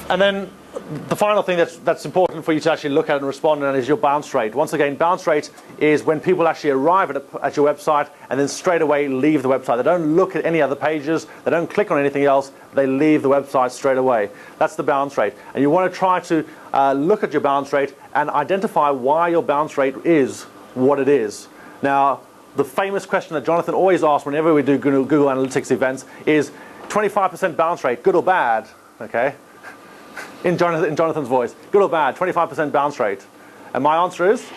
And then the final thing that's important for you to actually look at and respond on is your bounce rate. Once again, bounce rate is when people actually arrive at your website and then straight away leave the website. They don't look at any other pages, they don't click on anything else, they leave the website straight away. That's the bounce rate. And you want to try to look at your bounce rate and identify why your bounce rate is what it is. Now, the famous question that Jonathan always asks whenever we do Google Analytics events is 25% bounce rate, good or bad? Okay. In Jonathan's voice, good or bad, 25% bounce rate. And my answer is? It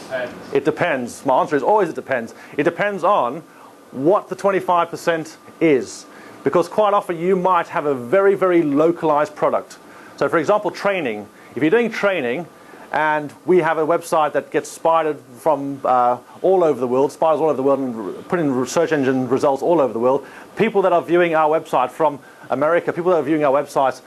depends. It depends. My answer is always it depends. It depends on what the 25% is. Because quite often you might have a very, very localized product. So for example, training. If you're doing training and we have a website that gets spidered from all over the world, spiders all over the world and put in search engine results all over the world, people that are viewing our website from America, people that are viewing our websites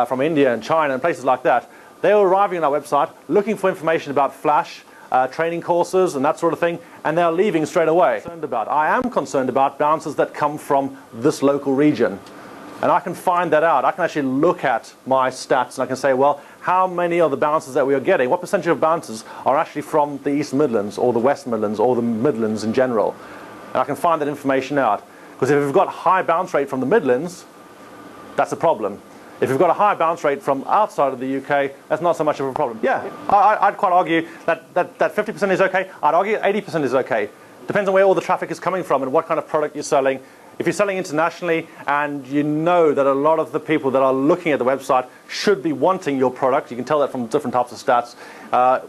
from India and China and places like that, they're arriving on our website looking for information about Flash, training courses and that sort of thing, and they're leaving straight away. I am concerned about bounces that come from this local region. And I can find that out. I can actually look at my stats and I can say, well, how many of the bounces that we are getting, what percentage of bounces are actually from the East Midlands or the West Midlands or the Midlands in general? And I can find that information out. Because if we've got high bounce rate from the Midlands, that's a problem. If you've got a high bounce rate from outside of the UK, that's not so much of a problem. Yeah, I'd quite argue that 50% is okay. I'd argue 80% is okay. Depends on where all the traffic is coming from and what kind of product you're selling. If you're selling internationally and you know that a lot of the people that are looking at the website should be wanting your product, you can tell that from different types of stats,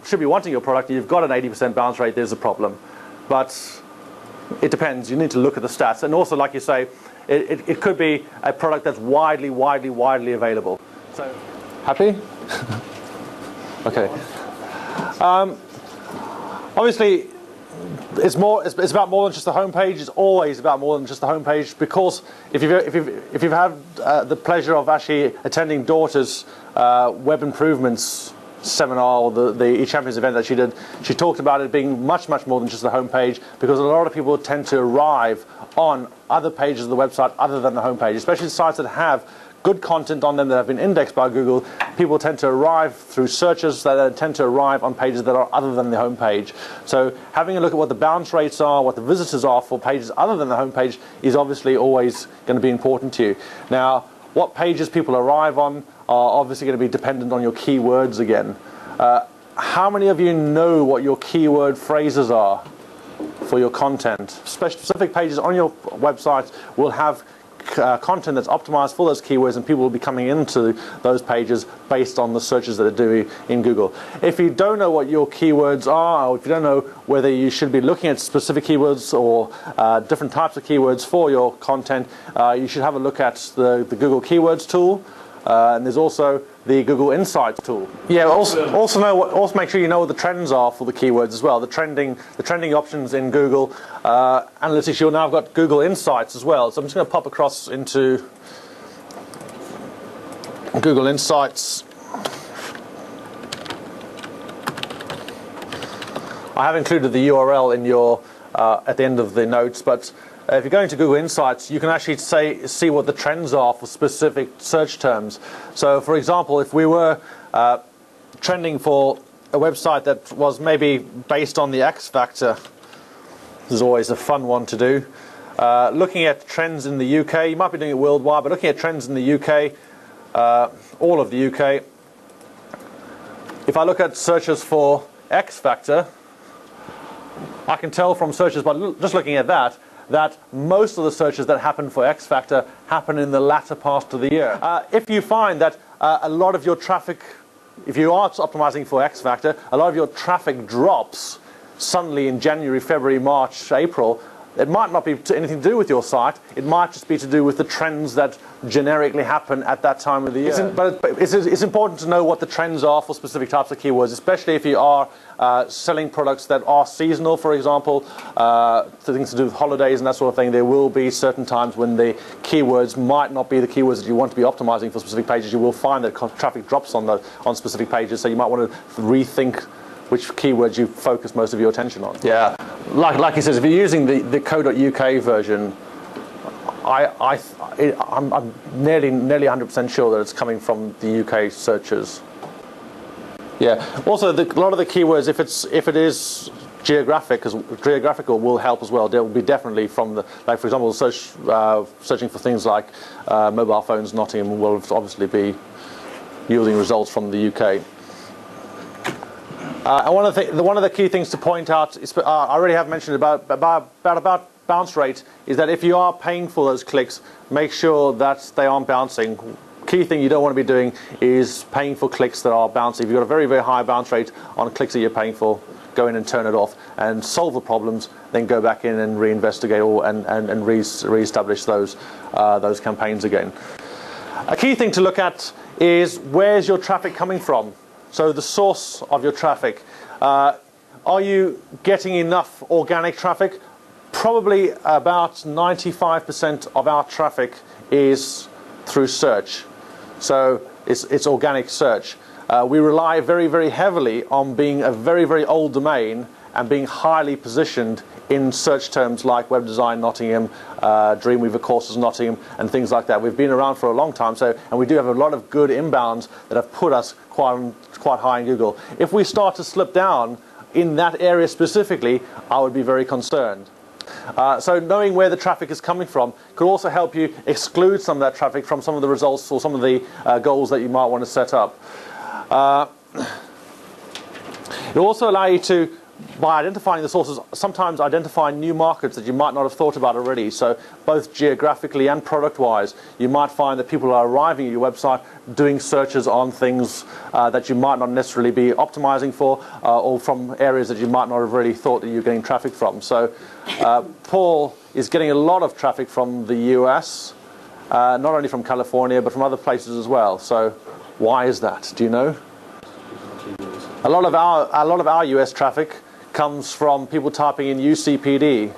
should be wanting your product, and you've got an 80% bounce rate, there's a problem. But it depends. You need to look at the stats. And also, like you say, it could be a product that's widely available. So, happy? Okay. Obviously, it's about more than just the homepage. It's always about more than just the homepage, because if you've had the pleasure of actually attending Daughter's web improvements seminar or the eChampions event that she did, she talked about it being much more than just the homepage, because a lot of people tend to arrive on other pages of the website other than the homepage, especially sites that have good content on them that have been indexed by Google. People tend to arrive through searches that tend to arrive on pages that are other than the homepage. So having a look at what the bounce rates are, what the visitors are for pages other than the homepage is obviously always going to be important to you. Now, what pages people arrive on are obviously going to be dependent on your keywords again. How many of you know what your keyword phrases are for your content? Specific pages on your website will have content that's optimized for those keywords, and people will be coming into those pages based on the searches that are doing in Google. If you don't know what your keywords are, or if you don't know whether you should be looking at specific keywords or different types of keywords for your content, you should have a look at the Google Keywords tool. And there's also the Google Insights tool. Yeah, also make sure you know what the trends are for the keywords as well. The trending options in Google Analytics. You'll now have got Google Insights as well. So I'm just going to pop across into Google Insights. I have included the URL in your at the end of the notes, but if you're going to Google Insights, you can actually see what the trends are for specific search terms. So, for example, if we were trending for a website that was maybe based on the X Factor, this is always a fun one to do. Looking at trends in the UK, you might be doing it worldwide, but looking at trends in the UK, all of the UK, if I look at searches for X Factor, I can tell from searches by just looking at that most of the searches that happen for X Factor happen in the latter part of the year. If you find that a lot of your traffic, if you are optimizing for X Factor, a lot of your traffic drops suddenly in January, February, March, April, it might not be anything to do with your site. It might just be to do with the trends that generically happen at that time of the year. But it's important to know what the trends are for specific types of keywords, especially if you are selling products that are seasonal, for example, things to do with holidays and that sort of thing. There will be certain times when the keywords might not be the keywords that you want to be optimizing for specific pages. You will find that traffic drops on specific pages, so you might want to rethink which keywords you focus most of your attention on. Yeah, like he says, if you're using the co.uk version, I'm nearly 100% sure that it's coming from the UK searches. Yeah. Also, a lot of the keywords, if it is geographical, will help as well. It will be definitely from the, like for example, searching for things like mobile phones. Nottingham will obviously be yielding results from the UK. And one of the key things to point out is, I already have mentioned about bounce rate, is that if you are paying for those clicks, make sure that they aren't bouncing. Key thing you don't want to be doing is paying for clicks that are bouncing. If you've got a very, very high bounce rate on clicks that you're paying for, go in and turn it off and solve the problems, then go back in and reinvestigate and re-establish those campaigns again. A key thing to look at is, where's your traffic coming from? So the source of your traffic. Are you getting enough organic traffic? Probably about 95% of our traffic is through search. So it's organic search. We rely very, very heavily on being a very, very old domain and being highly positioned in search terms like web design Nottingham, Dreamweaver courses Nottingham, and things like that. We've been around for a long time, and we do have a lot of good inbounds that have put us quite high in Google. If we start to slip down in that area specifically, I would be very concerned. So knowing where the traffic is coming from could also help you exclude some of that traffic from some of the results or some of the goals that you might want to set up. It'll also allow you to, by identifying the sources, sometimes identify new markets that you might not have thought about already. So both geographically and product-wise, you might find that people are arriving at your website doing searches on things that you might not necessarily be optimizing for, or from areas that you might not have really thought that you're getting traffic from. So Paul is getting a lot of traffic from the US, not only from California, but from other places as well. So why is that? Do you know? A lot of our US traffic comes from people typing in UCPD,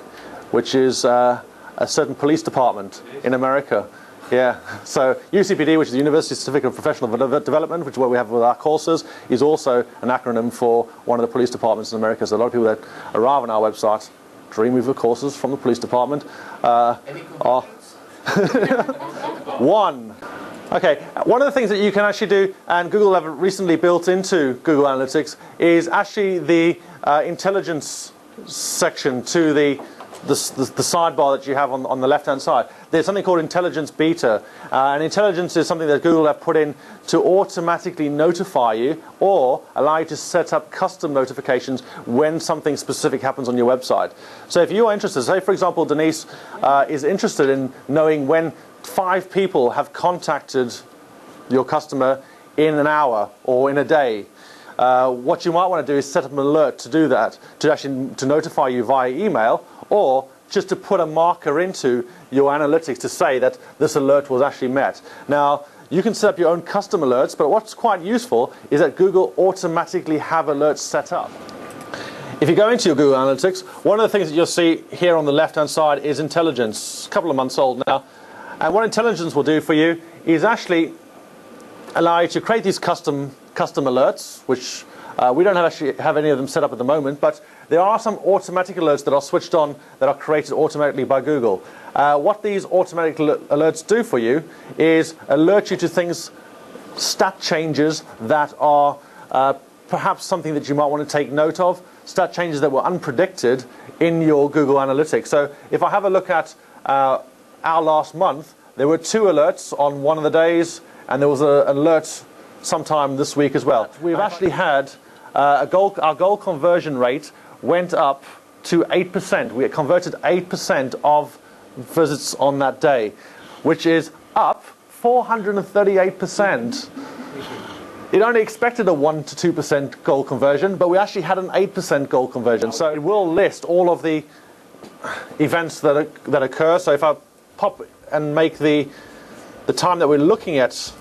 which is a certain police department in America. Yeah, so UCPD, which is the University Certificate of Professional Development, which is what we have with our courses, is also an acronym for one of the police departments in America. So a lot of people that arrive on our website, Dreamweaver courses from the police department, are one. Okay, one of the things that you can actually do, and Google have recently built into Google Analytics, is actually the intelligence section to the sidebar that you have on the left-hand side. There's something called intelligence beta, and intelligence is something that Google have put in to automatically notify you or allow you to set up custom notifications when something specific happens on your website. So if you are interested, say for example Denise is interested in knowing when 5 people have contacted your customer in an hour or in a day, what you might want to do is set up an alert to do that, to notify you via email, or just to put a marker into your analytics to say that this alert was actually met. Now, you can set up your own custom alerts, but what's quite useful is that Google automatically have alerts set up. If you go into your Google Analytics, one of the things that you'll see here on the left-hand side is intelligence. A couple of months old now. And what intelligence will do for you is actually allow you to create these custom alerts, which we don't actually have any of them set up at the moment, but there are some automatic alerts that are switched on that are created automatically by Google. What these automatic alerts do for you is alert you to things, stat changes that are perhaps something that you might want to take note of, stat changes that were unpredicted in your Google Analytics. So if I have a look at our last month, there were 2 alerts on one of the days, and there was an alert sometime this week as well. We've actually had our goal conversion rate went up to 8%. We converted 8% of visits on that day, which is up 438%. It only expected a 1 to 2% goal conversion, but we actually had an 8% goal conversion. So it will list all of the events that occur. So if I pop and make the time that we're looking at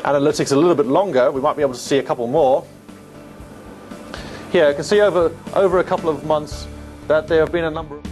analytics a little bit longer, we might be able to see a couple more. Here, you can see over a couple of months that there have been a number of